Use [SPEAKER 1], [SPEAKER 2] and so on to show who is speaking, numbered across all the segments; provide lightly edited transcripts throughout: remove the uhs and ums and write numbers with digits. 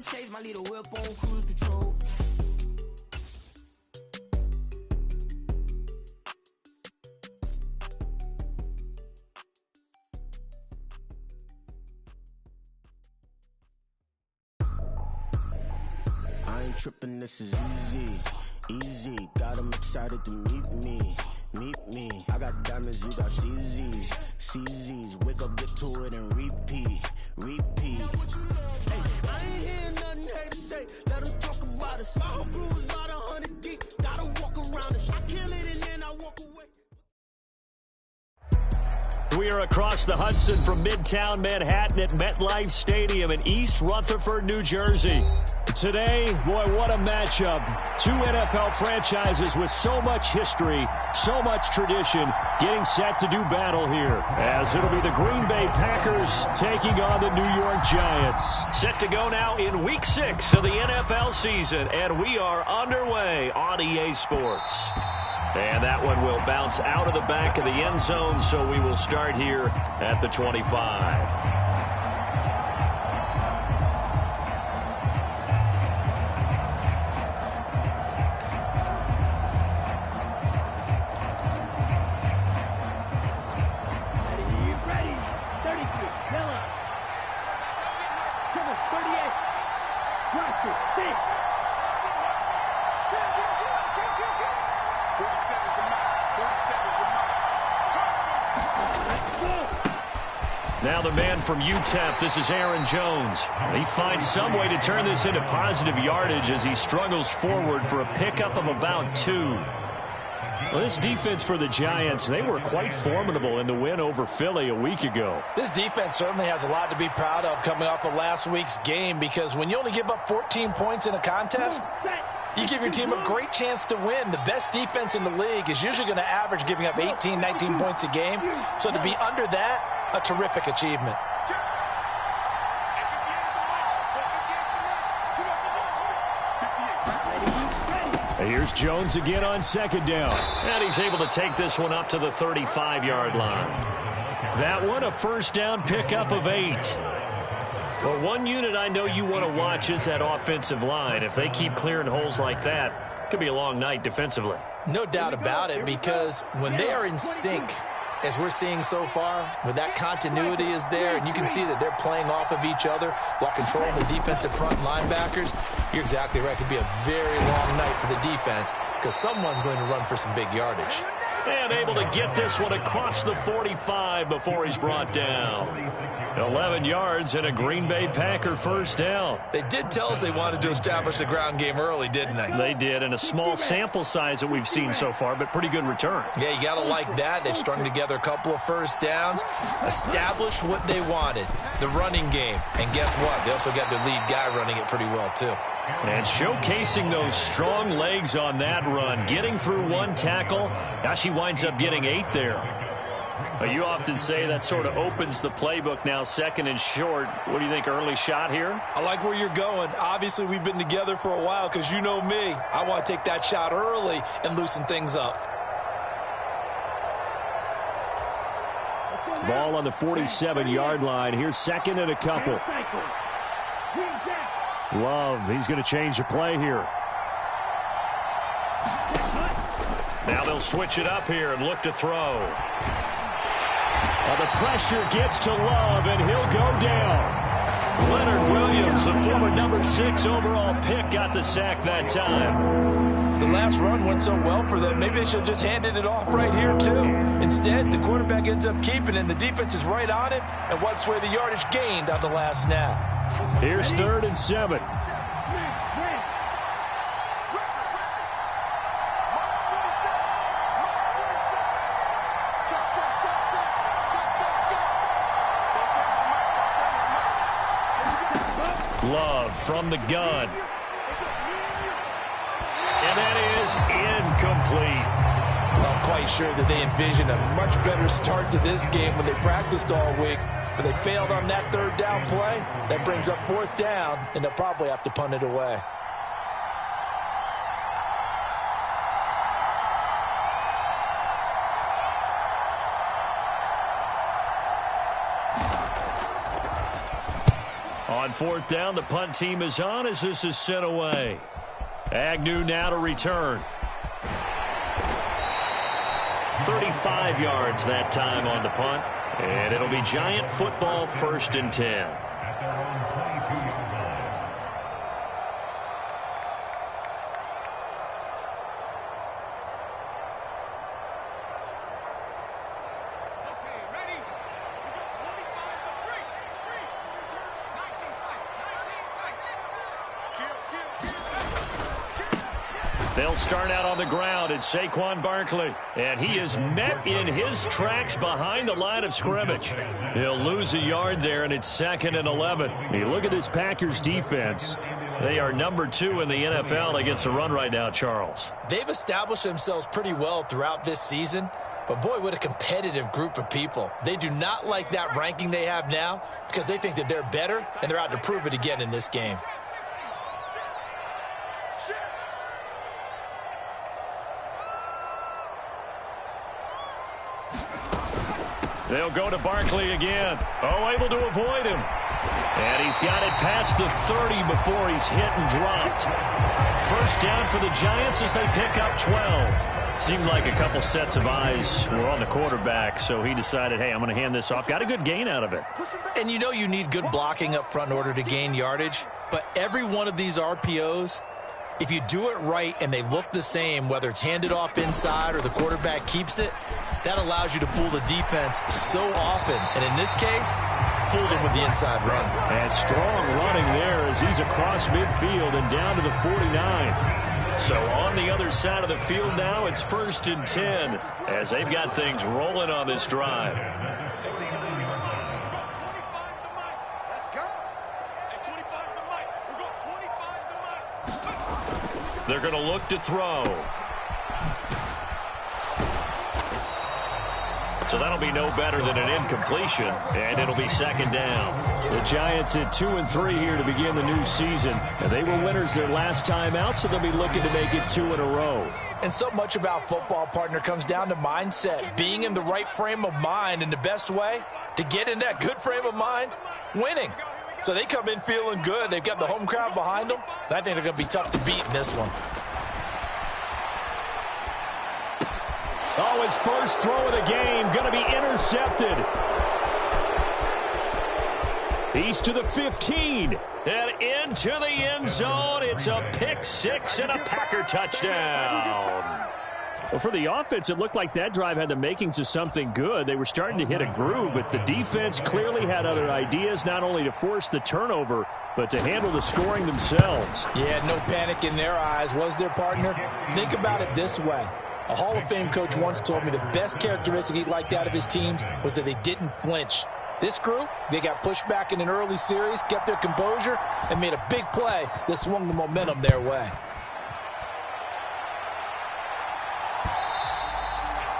[SPEAKER 1] Chase my little whip on cruise control.
[SPEAKER 2] I ain't tripping, this is easy, easy. Got 'em excited to meet me. I got diamonds, you got CZs. Wake up, get to it, and repeat. Hey, I ain't hearing nothing hate to say. Let us talk about it. My whole crew is about 100 deep. Gotta walk around it. I kill it and then I walk away.
[SPEAKER 3] We are across the Hudson from Midtown Manhattan at MetLife Stadium in East Rutherford, New Jersey. Today, boy, what a matchup. Two NFL franchises with so much history, so much tradition, getting set to do battle here. As it'll be the Green Bay Packers taking on the New York Giants. Set to go now in Week 6 of the NFL season, and we are underway on EA Sports. And that one will bounce out of the back of the end zone, so we will start here at the 25. Now the man from UTEP, this is Aaron Jones. He finds some way to turn this into positive yardage as he struggles forward for a pickup of about 2. Well, this defense for the Giants, they were quite formidable in the win over Philly a week ago.
[SPEAKER 4] This defense certainly has a lot to be proud of coming off of last week's game, because when you only give up 14 points in a contest, you give your team a great chance to win. The best defense in the league is usually going to average giving up 18, 19 points a game. So to be under that, a terrific achievement.
[SPEAKER 3] Here's Jones again on second down. And he's able to take this one up to the 35-yard line. That one, a first down pickup of 8. Well, one unit I know you want to watch is that offensive line. If they keep clearing holes like that, it could be a long night defensively.
[SPEAKER 4] No doubt about it, because when they are in sync, as we're seeing so far, when that continuity is there, and you can see that they're playing off of each other while controlling the defensive front linebackers, you're exactly right. It could be a very long night for the defense, because someone's going to run for some big yardage.
[SPEAKER 3] And able to get this one across the 45 before he's brought down. 11 yards and a Green Bay Packer first down.
[SPEAKER 4] They did tell us they wanted to establish the ground game early, didn't they?
[SPEAKER 3] They did, and a small sample size that we've seen so far, but pretty good return.
[SPEAKER 4] Yeah, you got to like that. They've strung together a couple of first downs, established what they wanted, the running game. And guess what? They also got their lead guy running it pretty well, too.
[SPEAKER 3] And showcasing those strong legs on that run, getting through one tackle. Now she winds up getting 8 there. But you often say that sort of opens the playbook now, second and short. What do you think, early shot here?
[SPEAKER 4] I like where you're going. Obviously, we've been together for a while, because you know me. I want to take that shot early and loosen things up.
[SPEAKER 3] Ball on the 47-yard line. Here's second and a couple. Love, he's going to change the play here. Now they'll switch it up here and look to throw. The pressure gets to Love, and he'll go down. Leonard Williams, the former number 6 overall pick, got the sack that time.
[SPEAKER 4] The last run went so well for them, maybe they should have just handed it off right here, too. Instead, the quarterback ends up keeping it, and the defense is right on it and wipes away the yardage gained on the last snap.
[SPEAKER 3] Here's 3rd and 7. Love from the gun. And that is incomplete.
[SPEAKER 4] I'm quite sure that they envisioned a much better start to this game when they practiced all week. But they failed on that 3rd down play. That brings up 4th down, and they'll probably have to punt it away.
[SPEAKER 3] On fourth down, the punt team is on as this is sent away. Agnew now to return. 35 yards that time on the punt. And it'll be Giant football, 1st and 10. They'll start out on the ground. It's Saquon Barkley. And he is met in his tracks behind the line of scrimmage. He'll lose a yard there, and it's 2nd and 11. You look at this Packers defense. They are number 2 in the NFL against the run right now, Charles.
[SPEAKER 4] They've established themselves pretty well throughout this season. But, boy, what a competitive group of people. They do not like that ranking they have now because they think that they're better, and they're out to prove it again in this game.
[SPEAKER 3] They'll go to Barkley again. Oh, able to avoid him. And he's got it past the 30 before he's hit and dropped. First down for the Giants as they pick up 12. Seemed like a couple sets of eyes were on the quarterback, so he decided, hey, I'm going to hand this off. Got a good gain out of it.
[SPEAKER 4] And you know you need good blocking up front in order to gain yardage. But every one of these RPOs, if you do it right and they look the same, whether it's handed off inside or the quarterback keeps it, that allows you to fool the defense so often. And in this case, fooled him with the inside run.
[SPEAKER 3] And strong running there as he's across midfield and down to the 49. So on the other side of the field now, it's 1st and 10 as they've got things rolling on this drive. They're going to look to throw. So that'll be no better than an incompletion, and it'll be 2nd down. The Giants at 2-3 here to begin the new season. And they were winners their last time out, so they'll be looking to make it 2 in a row.
[SPEAKER 4] And so much about football, partner, comes down to mindset. Being in the right frame of mind, and the best way to get in that good frame of mind, winning. So they come in feeling good. They've got the home crowd behind them, and I think they're going to be tough to beat in this one.
[SPEAKER 3] Oh, his first throw of the game going to be intercepted. He's to the 15 and into the end zone. It's a pick six and a Packer touchdown. Well, for the offense, it looked like that drive had the makings of something good. They were starting to hit a groove, but the defense clearly had other ideas, not only to force the turnover, but to handle the scoring themselves.
[SPEAKER 4] Yeah, no panic in their eyes, was there, partner? Think about it this way. A Hall of Fame coach once told me the best characteristic he liked out of his teams was that they didn't flinch. This group, they got pushed back in an early series, kept their composure, and made a big play that swung the momentum their way.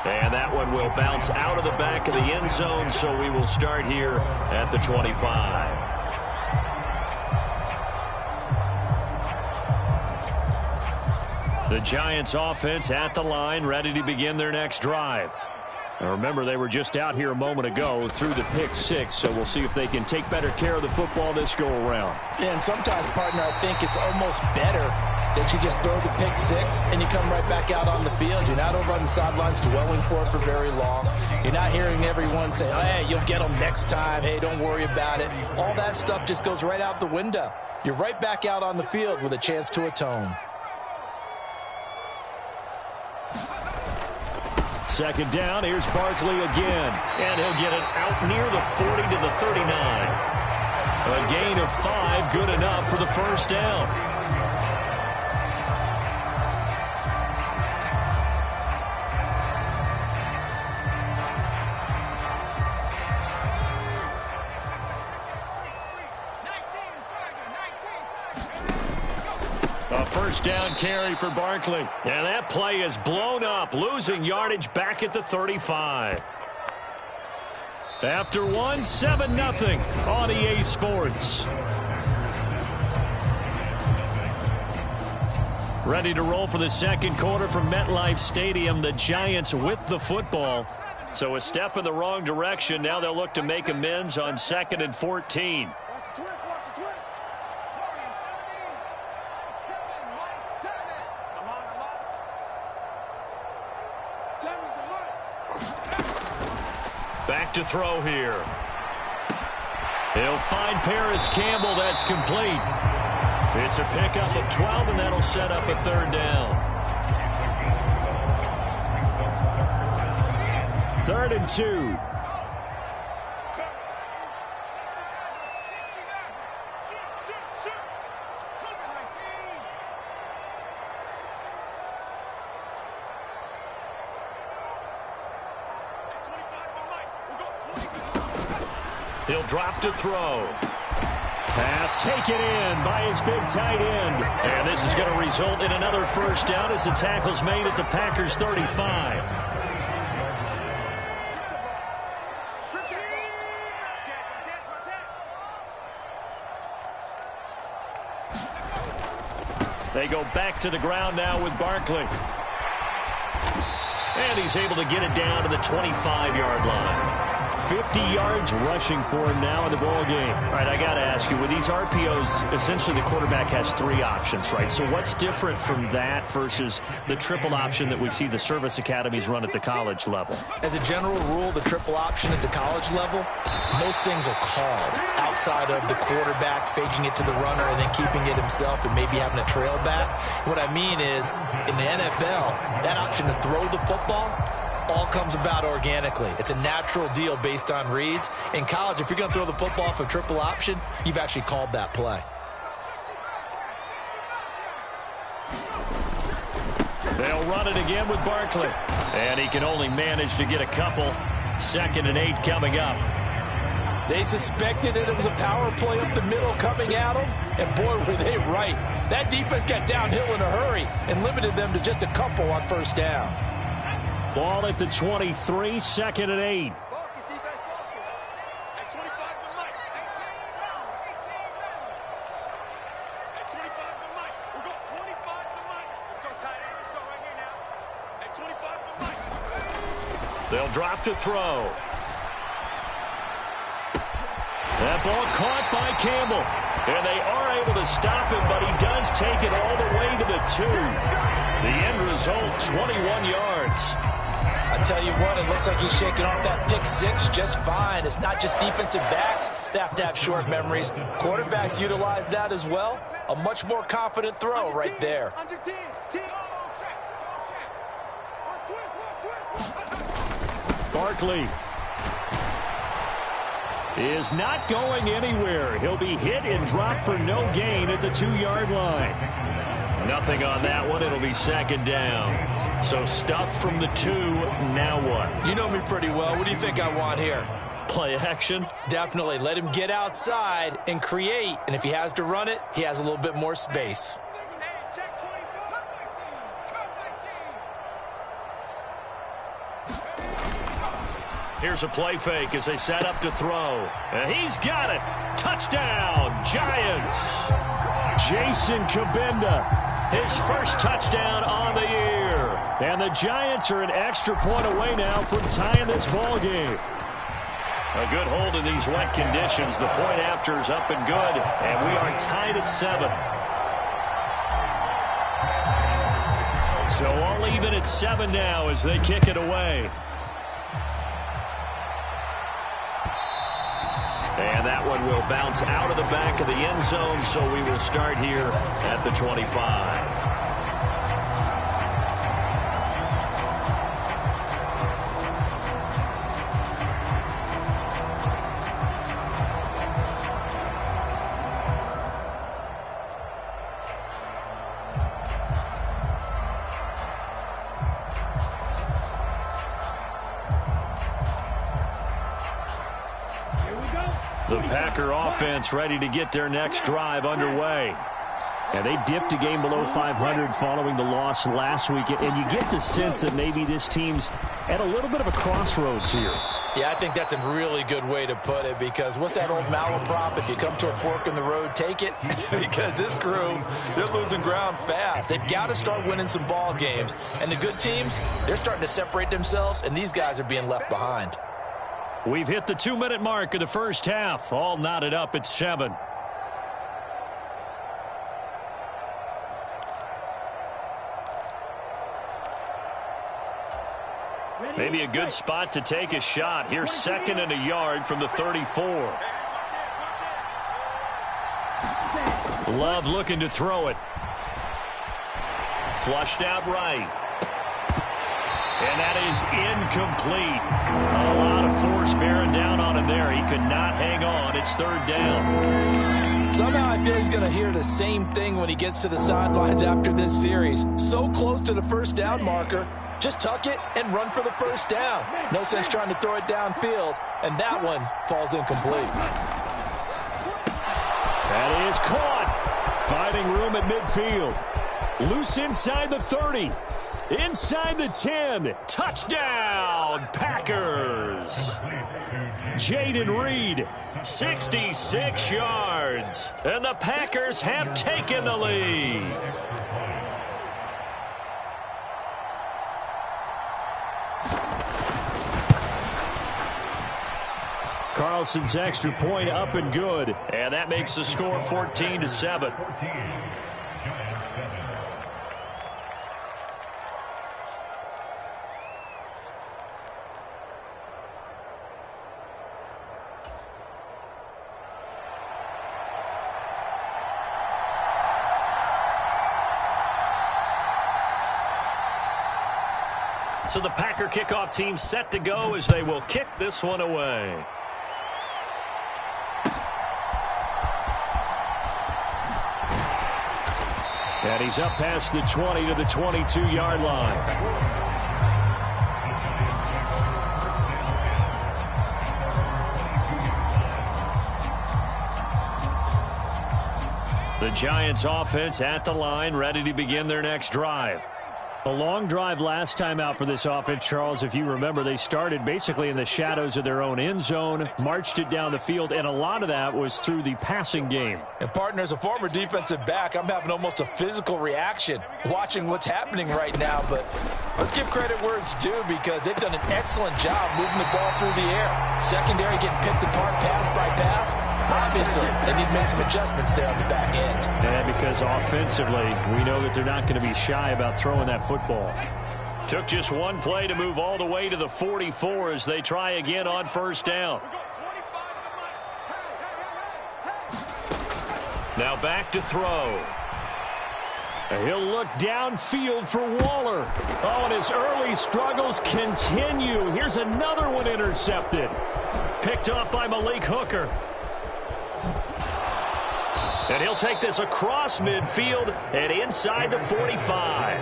[SPEAKER 3] And that one will bounce out of the back of the end zone, so we will start here at the 25. The Giants offense at the line, ready to begin their next drive. Now remember, they were just out here a moment ago through the pick six, so we'll see if they can take better care of the football this go around.
[SPEAKER 4] Yeah, and sometimes, partner, I think it's almost better that you just throw the pick six and you come right back out on the field. You're not over on the sidelines dwelling for it for very long. You're not hearing everyone say, oh, hey, you'll get them next time. Hey, don't worry about it. All that stuff just goes right out the window. You're right back out on the field with a chance to atone.
[SPEAKER 3] Second down, here's Barkley again. And he'll get it out near the 40 to the 39. A gain of 5, good enough for the first down. A first down carry for Barkley. And that play is blown up, losing yardage back at the 35. After one, 7-0 on EA Sports. Ready to roll for the second quarter from MetLife Stadium. The Giants with the football. So a step in the wrong direction. Now they'll look to make amends on 2nd and 14. back to throw here. He'll find Paris Campbell. That's complete. It's a pickup of 12, and that'll set up a third down. 3rd and 2. He'll drop to throw. Pass taken in by his big tight end. And this is going to result in another first down as the tackle's made at the Packers' 35. They go back to the ground now with Barkley. And he's able to get it down to the 25-yard line. 50 yards rushing for him now in the ball game. All right, I got to ask you, with these RPOs, essentially the quarterback has 3 options, right? So what's different from that versus the triple option that we see the service academies run at the college level?
[SPEAKER 4] As a general rule, the triple option at the college level, most things are called outside of the quarterback faking it to the runner and then keeping it himself and maybe having a trail back. What I mean is, in the NFL, that option to throw the football all comes about organically. It's a natural deal based on reads. In college, if you're going to throw the football for triple option, you've actually called that play.
[SPEAKER 3] They'll run it again with Barkley. And he can only manage to get a couple. 2nd and 8 coming up.
[SPEAKER 4] They suspected it was a power play up the middle coming at them, and boy, were they right. That defense got downhill in a hurry and limited them to just a couple on first down.
[SPEAKER 3] Ball at the 23, 2nd and 8. They'll drop to throw. That ball caught by Campbell. And they are able to stop him, but he does take it all the way to the 2. The end result, 21 yards.
[SPEAKER 4] I tell you what, it looks like he's shaking off that pick 6 just fine. It's not just defensive backs that have to have short memories. Quarterbacks utilize that as well. A much more confident throw right there.
[SPEAKER 3] Barkley is not going anywhere. He'll be hit and dropped for no gain at the 2-yard line. Nothing on that one. It'll be 2nd down. So stuffed from the 2. Now what?
[SPEAKER 4] You know me pretty well. What do you think I want here?
[SPEAKER 3] Play action?
[SPEAKER 4] Definitely. Let him get outside and create. And if he has to run it, he has a little bit more space.
[SPEAKER 3] Here's a play fake as they set up to throw. And he's got it. Touchdown, Giants. Jason Kabinda, his first touchdown on the year. And the Giants are an extra point away now from tying this ball game. A good hold in these wet conditions. The point after is up and good. And we are tied at 7. So all even at 7 now as they kick it away. And that one will bounce out of the back of the end zone, so we will start here at the 25. The Packer offense ready to get their next drive underway. And they dipped a game below 500 following the loss last week. And you get the sense that maybe this team's at a little bit of a crossroads here.
[SPEAKER 4] Yeah, I think that's a really good way to put it, because what's that old malaprop? If you come to a fork in the road, take it. Because this crew, they're losing ground fast. They've got to start winning some ball games. And the good teams, they're starting to separate themselves, and these guys are being left behind.
[SPEAKER 3] We've hit the 2-minute mark of the first half. All knotted up at 7. Maybe a good spot to take a shot. Here's 2nd and a yard from the 34. Love looking to throw it. Flushed out right. And that is incomplete. A lot of force bearing down on him there. He could not hang on. It's 3rd down.
[SPEAKER 4] Somehow I feel he's going to hear the same thing when he gets to the sidelines after this series. So close to the 1st down marker. Just tuck it and run for the 1st down. No sense trying to throw it downfield. And that one falls incomplete.
[SPEAKER 3] That is caught. Finding room at midfield. Loose inside the 30. Inside the 10. Touchdown, Packers. Jaden Reed, 66 yards. And the Packers have taken the lead. Carlson's extra point up and good. And that makes the score 14-7. So the Packer kickoff team set to go as they will kick this one away. And he's up past the 20 to the 22-yard line. The Giants offense at the line, ready to begin their next drive. A long drive last time out for this offense, Charles. If you remember, they started basically in the shadows of their own end zone, marched it down the field, and a lot of that was through the passing game.
[SPEAKER 4] And, partner, as a former defensive back, I'm having almost a physical reaction watching what's happening right now. But let's give credit where it's due because they've done an excellent job moving the ball through the air. Secondary getting picked apart pass by pass. Obviously, they need to make some adjustments there on the back end.
[SPEAKER 3] And because offensively, we know that they're not going to be shy about throwing that football. Took just one play to move all the way to the 44 as they try again on 1st down. Now back to throw. He'll look downfield for Waller. Oh, and his early struggles continue. Here's another one intercepted. Picked off by Malik Hooker. And he'll take this across midfield and inside the 45.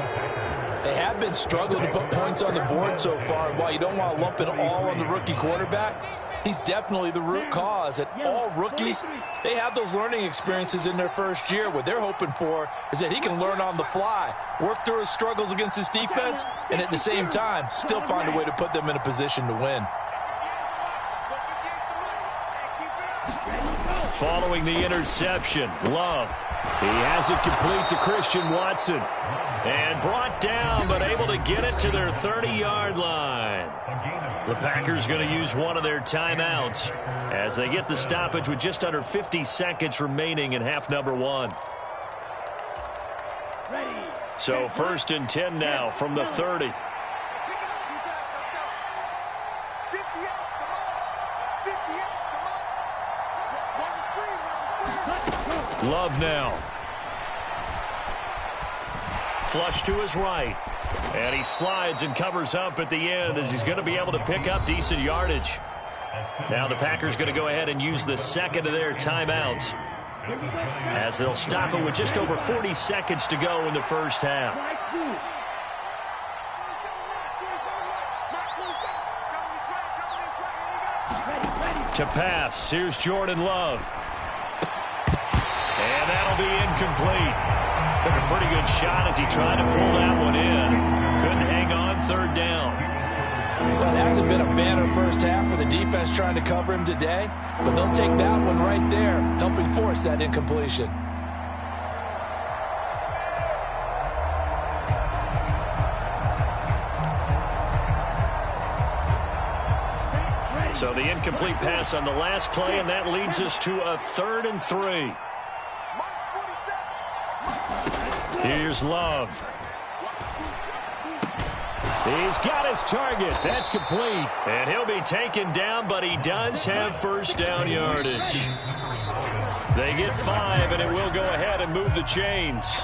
[SPEAKER 4] They have been struggling to put points on the board so far. While you don't want to lump it all on the rookie quarterback, he's definitely the root cause. And all rookies, they have those learning experiences in their first year. What they're hoping for is that he can learn on the fly, work through his struggles against his defense, and at the same time, still find a way to put them in a position to win.
[SPEAKER 3] Following the interception, Love. He has it complete to Christian Watson. And brought down, but able to get it to their 30-yard line. The Packers going to use one of their timeouts as they get the stoppage with just under 50 seconds remaining in half number 1. So 1st and 10 now from the 30. Love now. Flush to his right. And he slides and covers up at the end as he's going to be able to pick up decent yardage. Now the Packers going to go ahead and use the 2nd of their timeouts as they'll stop it with just over 40 seconds to go in the 1st half. To pass, here's Jordan Love. And that'll be incomplete. Took a pretty good shot as he tried to pull that one in. Couldn't hang on 3rd down.
[SPEAKER 4] Well, it hasn't been a banner first half for the defense trying to cover him today, but they'll take that one right there, helping force that incompletion.
[SPEAKER 3] So the incomplete pass on the last play, and that leads us to a 3rd and 3. Here's Love. He's got his target. That's complete. And he'll be taken down, but he does have first down yardage. They get 5, and it will go ahead and move the chains.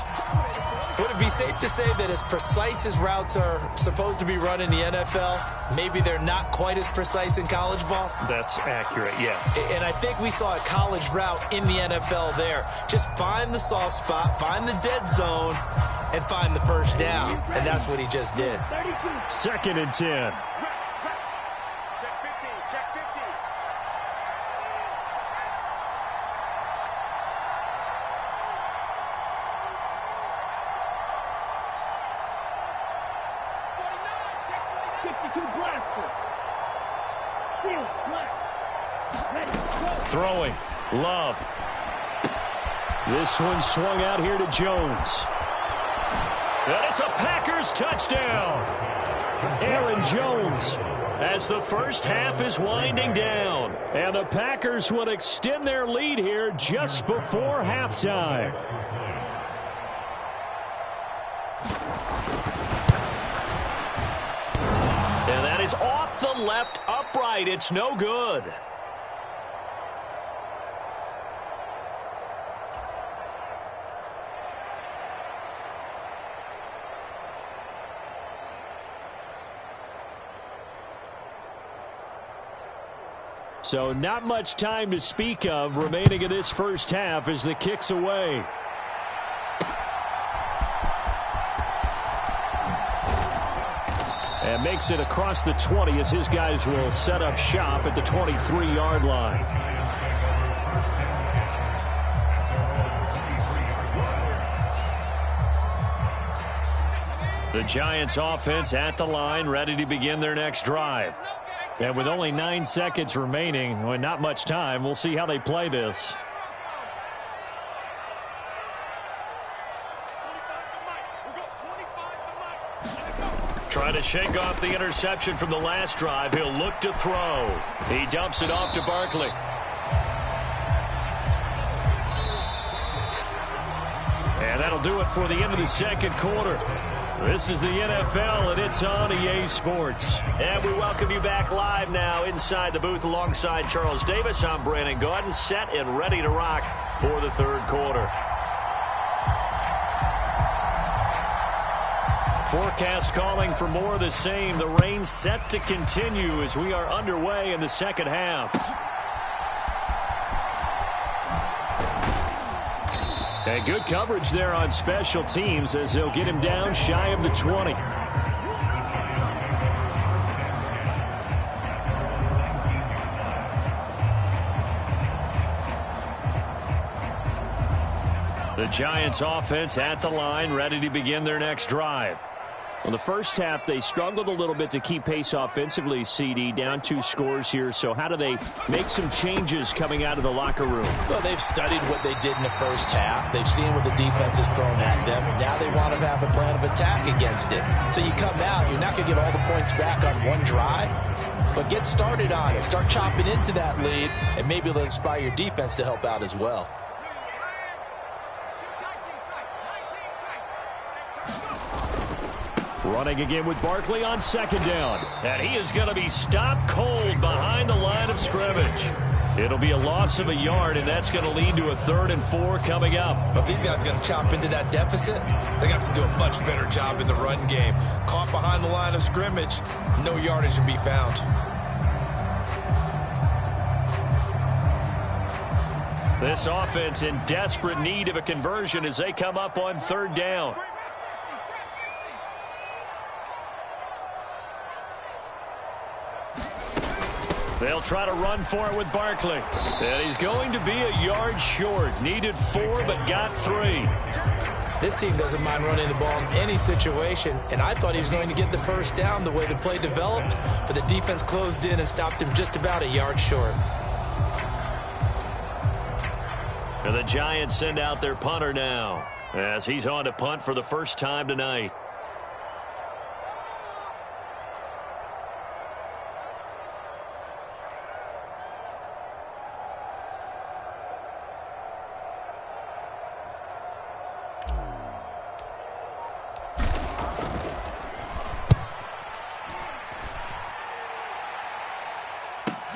[SPEAKER 4] Would it be safe to say that as precise as routes are supposed to be run in the NFL, maybe they're not quite as precise in college ball?
[SPEAKER 3] That's accurate, yeah.
[SPEAKER 4] And I think we saw a college route in the NFL there. Just find the soft spot, find the dead zone, and find the first down. And that's what he just did.
[SPEAKER 3] 2nd and 10. Throwing. Love. This one swung out here to Jones. And it's a Packers touchdown. Aaron Jones as the first half is winding down. And the Packers will extend their lead here just before halftime. And that is off the left upright. It's no good. So not much time to speak of remaining in this first half as the kick's away. And makes it across the 20 as his guys will set up shop at the 23-yard line. The Giants offense at the line, ready to begin their next drive. And with only 9 seconds remaining, well, not much time, we'll see how they play this. Trying to shake off the interception from the last drive. He'll look to throw. He dumps it off to Barkley. And that'll do it for the end of the second quarter. This is the NFL, and it's on EA Sports. And we welcome you back live now inside the booth alongside Charles Davis. I'm Brandon Gaudin, set and ready to rock for the third quarter. Forecast calling for more of the same. The rain set to continue as we are underway in the second half. And good coverage there on special teams as they'll get him down shy of the 20. The Giants offense at the line, ready to begin their next drive. Well, the first half, they struggled a little bit to keep pace offensively, CD, down 2 scores here. So how do they make some changes coming out of the locker room?
[SPEAKER 4] Well, they've studied what they did in the first half. They've seen what the defense has thrown at them. Now they want to have a plan of attack against it. So you come out, you're not going to get all the points back on one drive, but get started on it. Start chopping into that lead, and maybe it'll inspire your defense to help out as well.
[SPEAKER 3] Running again with Barkley on second down. And he is going to be stopped cold behind the line of scrimmage. It'll be a loss of a yard, and that's going to lead to a 3rd and 4 coming up.
[SPEAKER 4] But these guys are going to chop into that deficit. They got to do a much better job in the run game. Caught behind the line of scrimmage, no yardage to be found.
[SPEAKER 3] This offense in desperate need of a conversion as they come up on 3rd down. They'll try to run for it with Barkley. And he's going to be a yard short. Needed 4, but got 3.
[SPEAKER 4] This team doesn't mind running the ball in any situation, and I thought he was going to get the first down the way the play developed, but the defense closed in and stopped him just about a yard short.
[SPEAKER 3] And the Giants send out their punter now as he's on to punt for the first time tonight.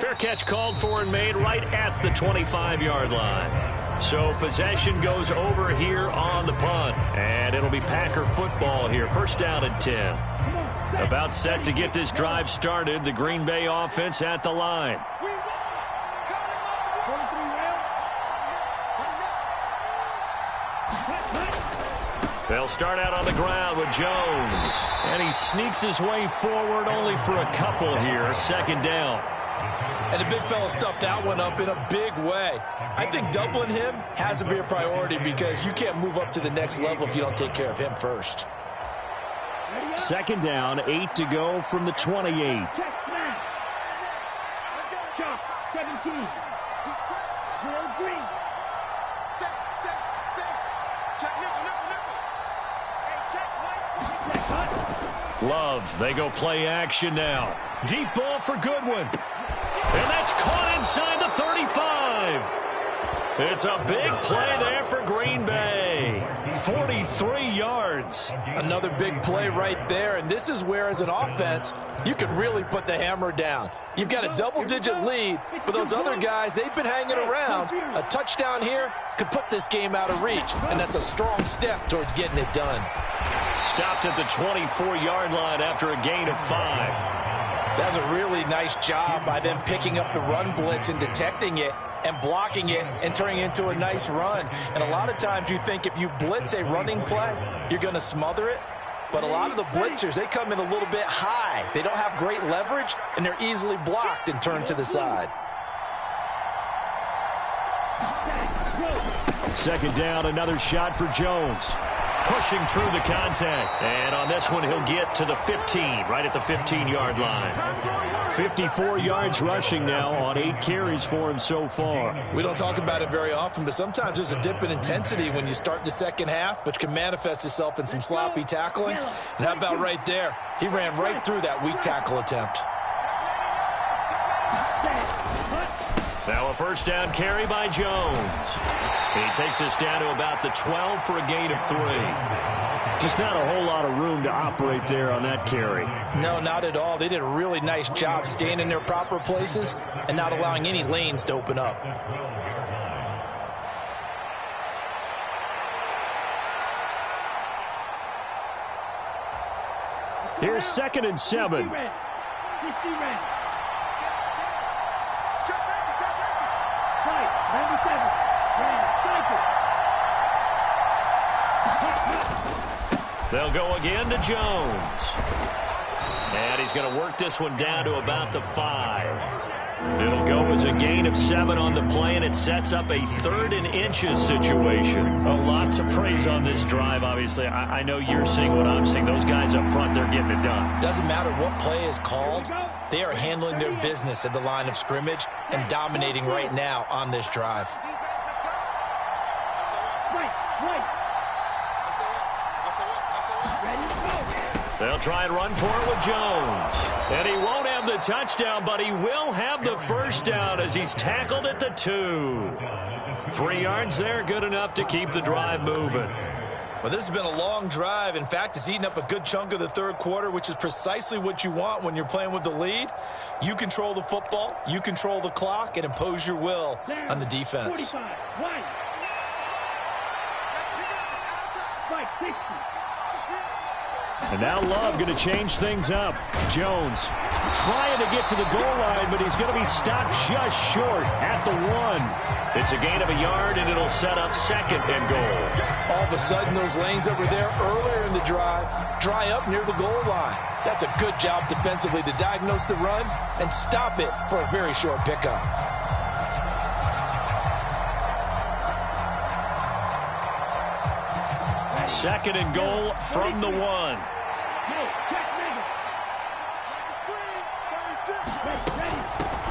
[SPEAKER 3] Fair catch called for and made right at the 25-yard line. So possession goes over here on the punt. And it'll be Packer football here. First down and 10. About set to get this drive started. The Green Bay offense at the line. They'll start out on the ground with Jones. And he sneaks his way forward only for a couple here. Second down.
[SPEAKER 4] And the big fella stuffed that one up in a big way. I think doubling him has to be a priority because you can't move up to the next level if you don't take care of him first.
[SPEAKER 3] Second down, 8 to go from the 28.
[SPEAKER 5] Chuck, 17. Green.
[SPEAKER 3] Love, they go play action now. Deep ball for Goodwin. And that's caught inside the 35. It's a big play there for Green Bay. 43 yards.
[SPEAKER 4] Another big play right there, and this is where, as an offense, you can really put the hammer down. You've got a double-digit lead, but those other guys, they've been hanging around. A touchdown here could put this game out of reach, and that's a strong step towards getting it done.
[SPEAKER 3] Stopped at the 24-yard line after a gain of 5.
[SPEAKER 4] That's a really nice job by them picking up the run blitz and detecting it and blocking it and turning it into a nice run. And a lot of times you think if you blitz a running play, you're going to smother it. But a lot of the blitzers, they come in a little bit high. They don't have great leverage, and they're easily blocked and turned to the side.
[SPEAKER 3] Second down, another shot for Jones. Pushing through the contact. And on this one, he'll get to the 15, right at the 15-yard line. 54 yards rushing now on 8 carries for him so far.
[SPEAKER 4] We don't talk about it very often, but sometimes there's a dip in intensity when you start the second half, which can manifest itself in some sloppy tackling. And how about right there? He ran right through that weak tackle attempt.
[SPEAKER 3] Now a first down carry by Jones. He takes us down to about the 12 for a gain of 3. Just not a whole lot of room to operate there on that carry.
[SPEAKER 4] No, not at all. They did a really nice job staying in their proper places and not allowing any lanes to open up.
[SPEAKER 3] Here's 2nd and 7. They'll go again to Jones. And he's going to work this one down to about the 5. It'll go as a gain of 7 on the play, and it sets up a 3rd and inches situation. A lot to praise on this drive, obviously. I know you're seeing what I'm seeing. Those guys up front, they're getting it done.
[SPEAKER 4] Doesn't matter what play is called. They are handling their business at the line of scrimmage and dominating right now on this drive.
[SPEAKER 3] They'll try and run for it with Jones. And he won't have the touchdown, but he will have the first down as he's tackled at the 2. 3 yards there, good enough to keep the drive moving.
[SPEAKER 4] Well, this has been a long drive. In fact, it's eaten up a good chunk of the third quarter, which is precisely what you want when you're playing with the lead. You control the football, you control the clock, and impose your will on the defense.
[SPEAKER 5] 45, right. 60.
[SPEAKER 3] And now Love going to change things up. Jones trying to get to the goal line, but he's going to be stopped just short at the 1. It's a gain of a yard, and it'll set up 2nd and goal.
[SPEAKER 4] All of a sudden, those lanes that were there earlier in the drive dry up near the goal line. That's a good job defensively to diagnose the run and stop it for a very short pickup.
[SPEAKER 3] Second and goal from the 1.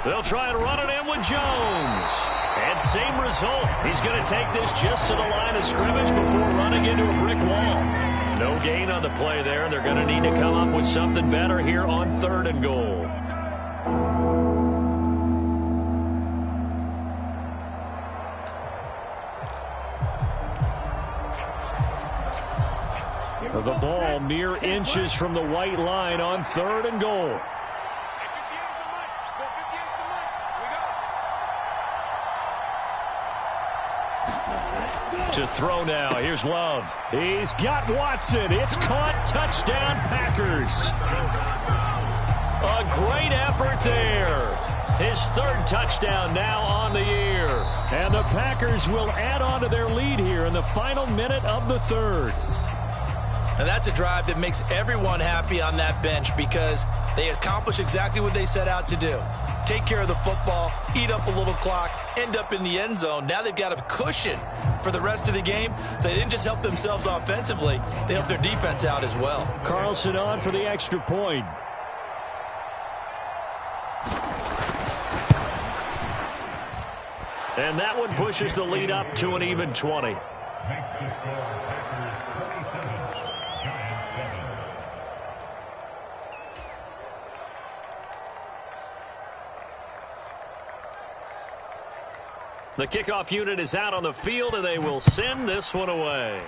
[SPEAKER 3] They'll try and run it in with Jones. And same result. He's going to take this just to the line of scrimmage before running into a brick wall. No gain on the play there. They're going to need to come up with something better here on 3rd and goal. The ball mere inches from the white line on 3rd and goal. To throw now. Here's Love. He's got Watson. It's caught. Touchdown, Packers. A great effort there. His third touchdown now on the year. And the Packers will add on to their lead here in the final minute of the third.
[SPEAKER 4] And that's a drive that makes everyone happy on that bench because they accomplish exactly what they set out to do. Take care of the football, eat up a little clock, end up in the end zone. Now they've got a cushion for the rest of the game. So they didn't just help themselves offensively, they helped their defense out as well.
[SPEAKER 3] Carlson on for the extra point. And that one pushes the lead up to an even 20. The kickoff unit is out on the field, and they will send this one away.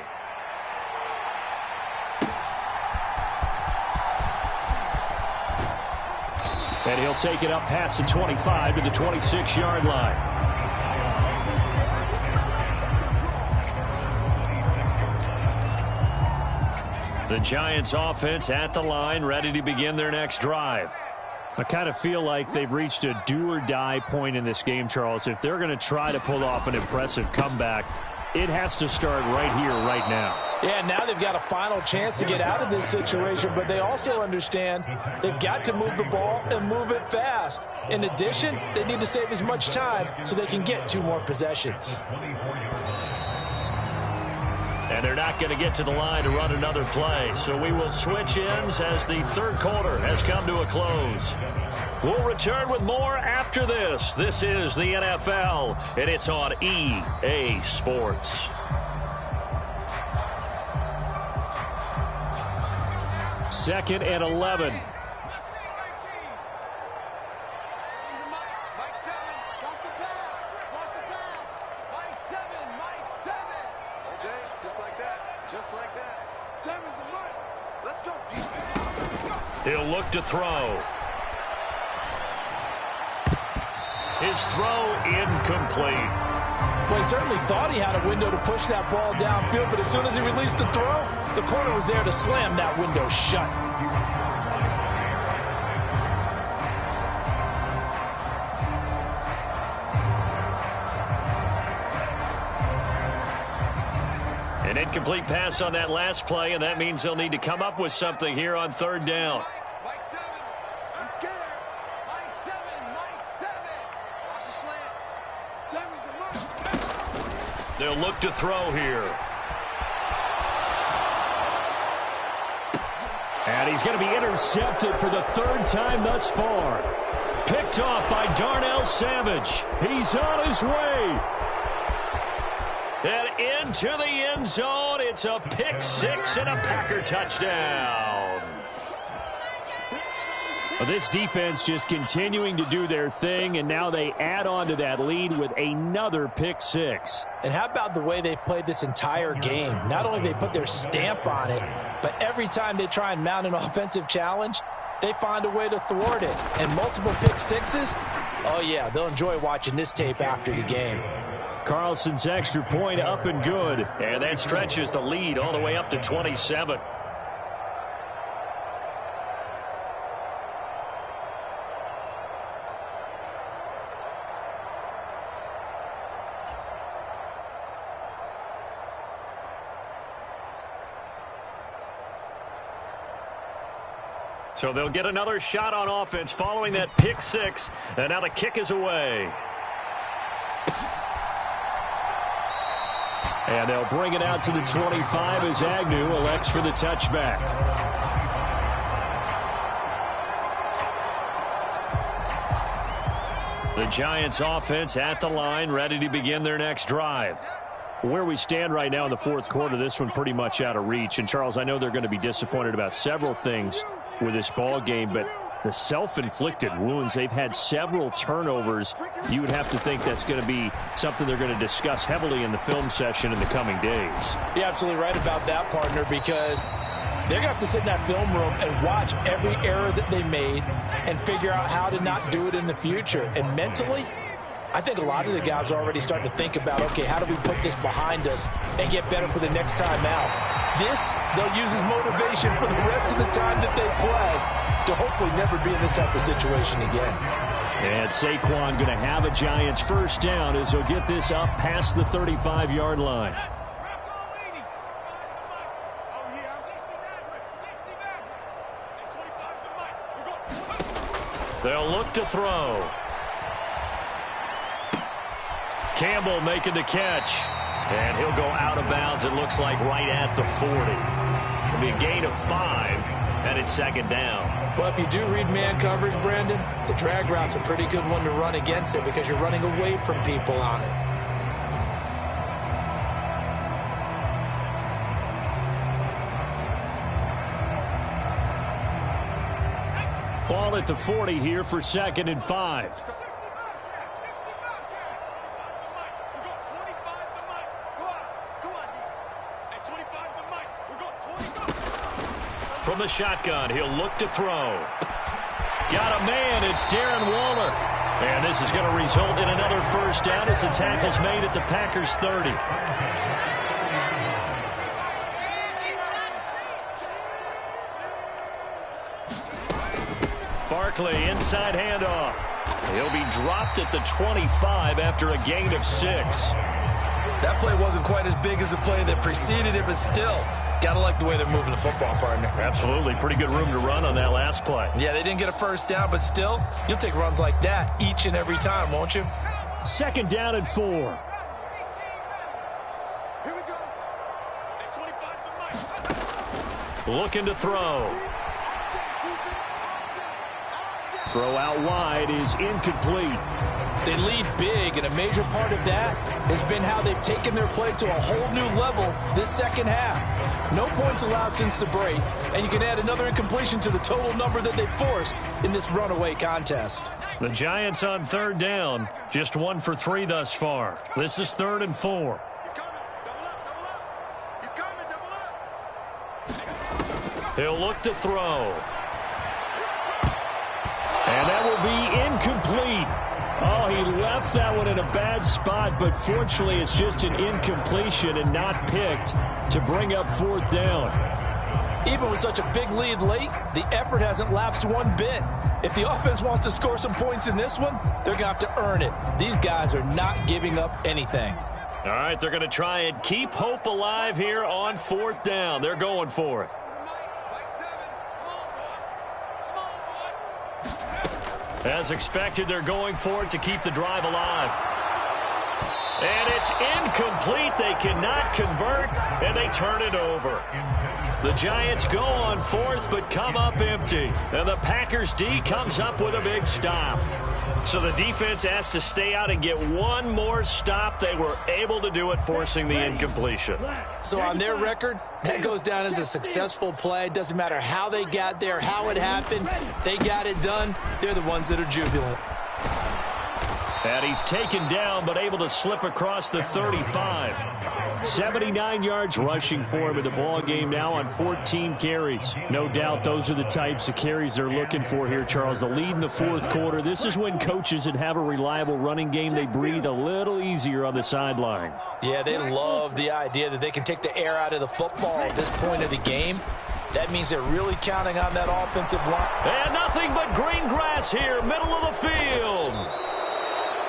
[SPEAKER 3] And he'll take it up past the 25 to the 26-yard line. The Giants offense at the line, ready to begin their next drive. I kind of feel like they've reached a do-or-die point in this game, Charles. If they're going to try to pull off an impressive comeback, it has to start right here, right now.
[SPEAKER 4] Yeah, now they've got a final chance to get out of this situation, but they also understand they've got to move the ball and move it fast. In addition, they need to save as much time so they can get 2 more possessions.
[SPEAKER 3] And they're not going to get to the line to run another play. So we will switch ends as the third quarter has come to a close. We'll return with more after this. This is the NFL, and it's on EA Sports. Second and 11. He'll look to throw. His throw incomplete.
[SPEAKER 4] Well, he certainly thought he had a window to push that ball downfield, but as soon as he released the throw, the corner was there to slam that window shut.
[SPEAKER 3] An incomplete pass on that last play, and that means they'll need to come up with something here on third down.
[SPEAKER 6] Mike 7. He's scared. Mike 7. Mike 7. Watch the slant. Simon's a mark.
[SPEAKER 3] They'll look to throw here. And he's going to be intercepted for the third time thus far. Picked off by Darnell Savage. He's on his way. And into the end zone, it's a pick six and a Packer touchdown. Well, this defense just continuing to do their thing, and now they add on to that lead with another pick six.
[SPEAKER 4] And how about the way they've played this entire game? Not only have they put their stamp on it, but every time they try and mount an offensive challenge, they find a way to thwart it. And multiple pick sixes, oh yeah, they'll enjoy watching this tape after the game.
[SPEAKER 3] Carlson's extra point up and good. And that stretches the lead all the way up to 27. So they'll get another shot on offense following that pick six. And now the kick is away. And they'll bring it out to the 25 as Agnew elects for the touchback. The Giants offense at the line, ready to begin their next drive. Where we stand right now in the fourth quarter, this one pretty much out of reach. And, Charles, I know they're going to be disappointed about several things with this ball game, but the self-inflicted wounds, they've had several turnovers. You would have to think that's going to be something they're going to discuss heavily in the film session in the coming days.
[SPEAKER 4] You're absolutely right about that, partner, because they're going to have to sit in that film room and watch every error that they made and figure out how to not do it in the future. And mentally, I think a lot of the guys are already starting to think about, okay, how do we put this behind us and get better for the next time out? This, they'll use as motivation for the rest of the time that they play to hopefully never be in this type of situation again.
[SPEAKER 3] And Saquon going to have a Giants first down as he'll get this up past the 35-yard line. They'll look to throw. Campbell making the catch. And he'll go out of bounds, it looks like, right at the 40. It'll be a gain of 5, and it's second down.
[SPEAKER 4] Well, if you do read man coverage, Brandon, the drag route's a pretty good one to run against it because you're running away from people on it.
[SPEAKER 3] Ball at the 40 here for 2nd and 5. From the shotgun, he'll look to throw. Got a man, it's Darren Waller. And this is going to result in another first down as the tackle's made at the Packers' 30. Barkley, inside handoff. He'll be dropped at the 25 after a gain of 6.
[SPEAKER 4] That play wasn't quite as big as the play that preceded it, but still, got to like the way they're moving the football, partner.
[SPEAKER 3] Absolutely. Pretty good room to run on that last play.
[SPEAKER 4] Yeah, they didn't get a first down, but still, you'll take runs like that each and every time, won't you?
[SPEAKER 3] 2nd down and 4.
[SPEAKER 6] Here we go. At 25 to Mike.
[SPEAKER 3] Looking to throw. Throw out wide is incomplete.
[SPEAKER 4] They lead big, and a major part of that has been how they've taken their play to a whole new level this second half. No points allowed since the break, and you can add another incompletion to the total number that they've forced in this runaway contest.
[SPEAKER 3] The Giants on 3rd down, just 1 for 3 thus far. This is 3rd and 4.
[SPEAKER 6] He's coming. Double up, double up. He's coming, double up.
[SPEAKER 3] He'll look to throw. And that will be incomplete. Oh, he left that one in a bad spot, but fortunately it's just an incompletion and not picked to bring up 4th down.
[SPEAKER 4] Even with such a big lead late, the effort hasn't lapsed one bit. If the offense wants to score some points in this one, they're going to have to earn it. These guys are not giving up anything.
[SPEAKER 3] All right, they're going to try and keep hope alive here on 4th down. They're going for it. As expected, they're going for it to keep the drive alive. And it's incomplete. They cannot convert, and they turn it over. The Giants go on 4th, but come up empty. And the Packers D comes up with a big stop. So the defense has to stay out and get one more stop. They were able to do it, forcing the incompletion.
[SPEAKER 4] So on their record, that goes down as a successful play. It doesn't matter how they got there, how it happened. They got it done. They're the ones that are jubilant.
[SPEAKER 3] And he's taken down, but able to slip across the 35. 79 yards rushing for him in the ball game now on 14 carries. No doubt those are the types of carries they're looking for here, Charles. The lead in the 4th quarter. This is when coaches that have a reliable running game, they breathe a little easier on the sideline.
[SPEAKER 4] Yeah, they love the idea that they can take the air out of the football at this point of the game. That means they're really counting on that offensive line.
[SPEAKER 3] And nothing but green grass here, middle of the field.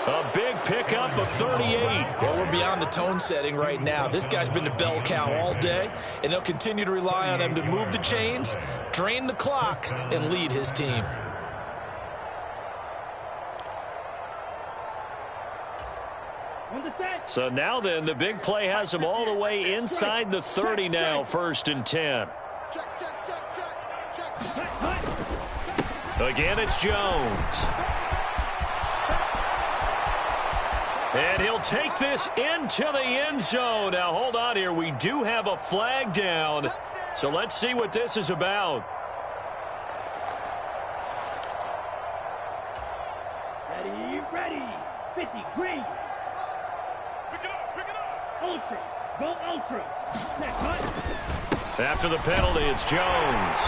[SPEAKER 3] A big pickup of 38.
[SPEAKER 4] Well, we're beyond the tone setting right now. This guy's been the bell cow all day, and they'll continue to rely on him to move the chains, drain the clock, and lead his team.
[SPEAKER 3] So now then, the big play has him all the way inside the 30 now, 1st and 10. Again, it's Jones. And he'll take this into the end zone. Now, hold on here. We do have a flag down. So let's see what this is about.
[SPEAKER 5] Ready. 50, green.
[SPEAKER 6] Pick it up.
[SPEAKER 5] Ultra. Go ultra. Set, cut.
[SPEAKER 3] After the penalty, it's Jones.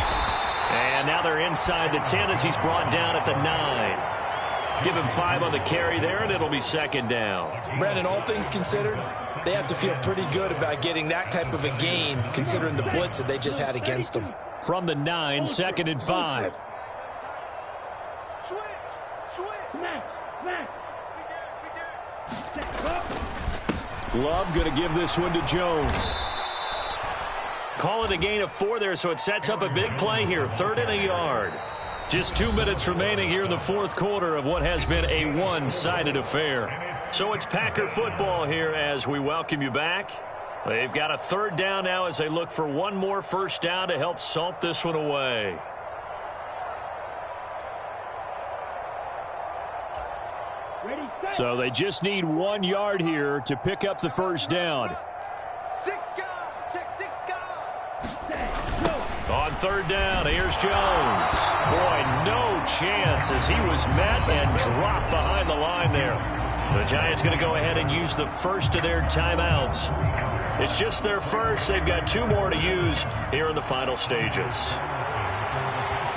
[SPEAKER 3] And now they're inside the 10 as he's brought down at the 9. Give him 5 on the carry there, and it'll be second down.
[SPEAKER 4] Brandon, all things considered, they have to feel pretty good about getting that type of a gain, considering the blitz that they just had against them.
[SPEAKER 3] From the 9, 2nd and 5.
[SPEAKER 6] Switch.
[SPEAKER 5] Smash. Step up.
[SPEAKER 3] Love going to give this one to Jones. Call it a gain of 4 there, so it sets up a big play here. 3rd and a yard. Just 2 minutes remaining here in the 4th quarter of what has been a one-sided affair. So it's Packer football here as we welcome you back. They've got a 3rd down now as they look for one more first down to help salt this one away.
[SPEAKER 5] Ready, set.
[SPEAKER 3] So they just need 1 yard here to pick up the first down.
[SPEAKER 6] 6 guard. Check 6 guard.
[SPEAKER 5] Set. Go.
[SPEAKER 3] On 3rd down, here's Jones. Boy, no chance as he was met and dropped behind the line there. The Giants going to go ahead and use the first of their timeouts. It's just their first. They've got 2 more to use here in the final stages.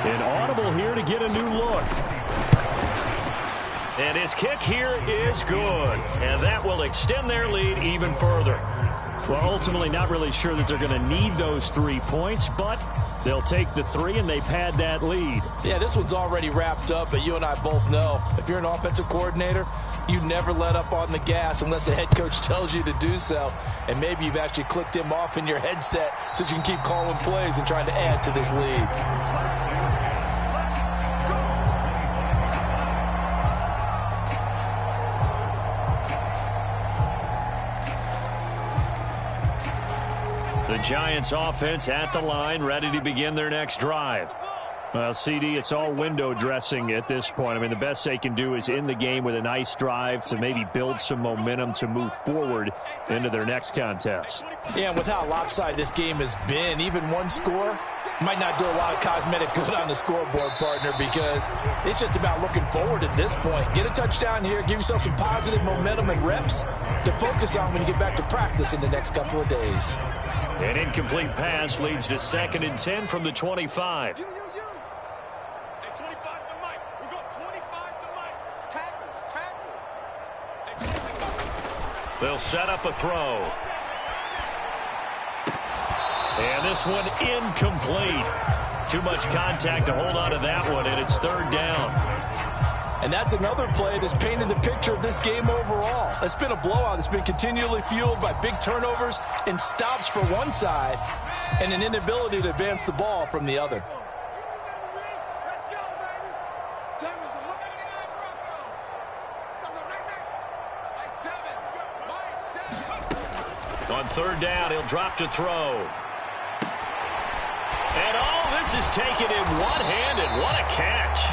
[SPEAKER 3] An audible here to get a new look. And his kick here is good. And that will extend their lead even further. Well, ultimately not really sure that they're going to need those 3 points, but they'll take the 3 and they pad that lead.
[SPEAKER 4] Yeah, this one's already wrapped up, but you and I both know if you're an offensive coordinator, you never let up on the gas unless the head coach tells you to do so. And maybe you've actually clicked him off in your headset so you can keep calling plays and trying to add to this lead.
[SPEAKER 3] The Giants offense at the line, ready to begin their next drive. Well, CD, it's all window dressing at this point. I mean, the best they can do is end the game with a nice drive to maybe build some momentum to move forward into their next contest.
[SPEAKER 4] Yeah, and with how lopsided this game has been, even one score might not do a lot of cosmetic good on the scoreboard, partner, because it's just about looking forward at this point. Get a touchdown here, give yourself some positive momentum and reps to focus on when you get back to practice in the next couple of days.
[SPEAKER 3] An incomplete pass leads to 2nd and 10 from the 25.
[SPEAKER 6] Hey, 25 to the mic. We got 25 to the mic. Tackles. Hey, 25.
[SPEAKER 3] They'll set up a throw. And this one incomplete. Too much contact to hold on to that one, and it's 3rd down.
[SPEAKER 4] And that's another play that's painted the picture of this game overall. It's been a blowout. It's been continually fueled by big turnovers and stops for one side and an inability to advance the ball from the other.
[SPEAKER 6] Let's go, baby. Time is up. Mike 7.
[SPEAKER 3] On 3rd down, he'll drop to throw. And all this is taken in one-handed. What a catch.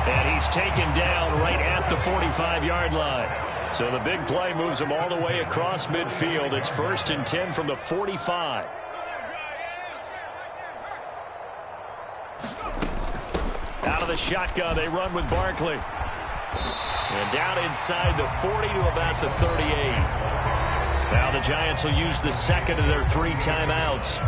[SPEAKER 3] And he's taken down right at the 45-yard line. So the big play moves him all the way across midfield. It's 1st and 10 from the 45. Out of the shotgun, they run with Barkley. And down inside the 40 to about the 38. Now the Giants will use the 2nd of their 3 timeouts,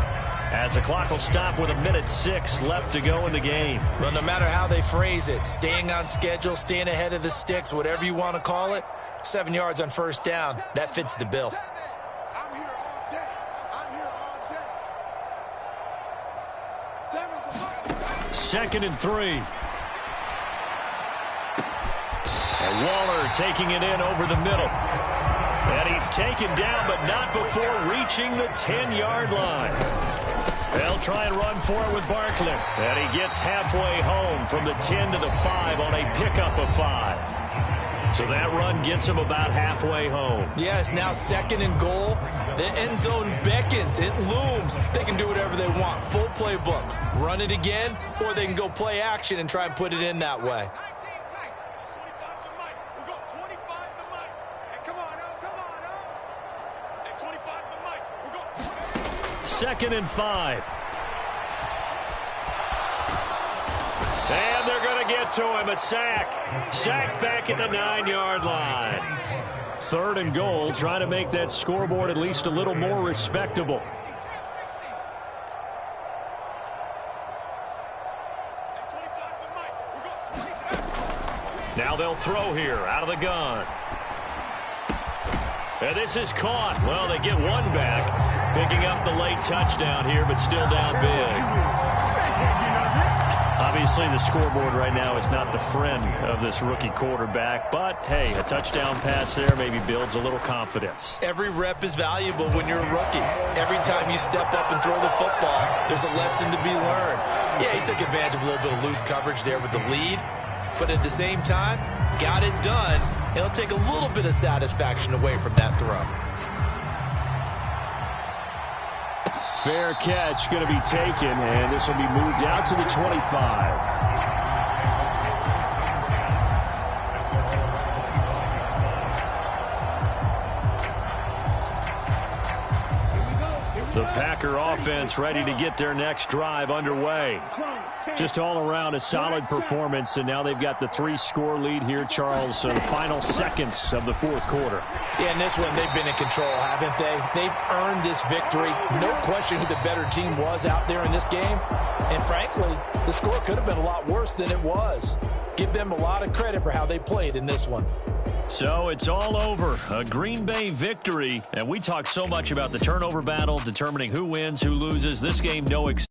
[SPEAKER 3] as the clock will stop with 1:06 left to go in the game.
[SPEAKER 4] Well, no matter how they phrase it, staying on schedule, staying ahead of the sticks, whatever you want to call it, 7 yards on 1st down, that fits the bill.
[SPEAKER 6] I'm here all day. I'm here all day.
[SPEAKER 3] 2nd and 3. And Waller taking it in over the middle. And he's taken down, but not before reaching the 10-yard line. They'll try and run for it with Barkley. And he gets halfway home from the 10 to the 5 on a pickup of 5. So that run gets him about halfway home.
[SPEAKER 4] Yeah, it's now 2nd and goal. The end zone beckons. It looms. They can do whatever they want. Full playbook. Run it again, or they can go play action and try and put it in that way.
[SPEAKER 6] 25 to the mic. We got 25 to the mic. Hey, come on, Hey, 25 to the mic. We got
[SPEAKER 3] 2nd and 5. And they're going to get to him. A sack. Sacked back at the 9-yard line. 3rd and goal, trying to make that scoreboard at least a little more respectable. Now they'll throw here out of the gun. And this is caught. Well, they get one back. Picking up the late touchdown here, but still down big. Obviously, the scoreboard right now is not the friend of this rookie quarterback. But, hey, a touchdown pass there maybe builds a little confidence.
[SPEAKER 4] Every rep is valuable when you're a rookie. Every time you step up and throw the football, there's a lesson to be learned. Yeah, he took advantage of a little bit of loose coverage there with the lead. But at the same time, got it done. It'll take a little bit of satisfaction away from that throw.
[SPEAKER 3] Fair catch going to be taken, and this will be moved out to the 25. The Packer offense ready to get their next drive underway. Just all around a solid performance, and now they've got the 3-score lead here, Charles, in the final seconds of the fourth quarter.
[SPEAKER 4] Yeah, in this one, they've been in control, haven't they? They've earned this victory. No question who the better team was out there in this game. And frankly, the score could have been a lot worse than it was. Give them a lot of credit for how they played in this one.
[SPEAKER 3] So it's all over. A Green Bay victory. And we talk so much about the turnover battle, determining who wins, who loses. This game, no exception.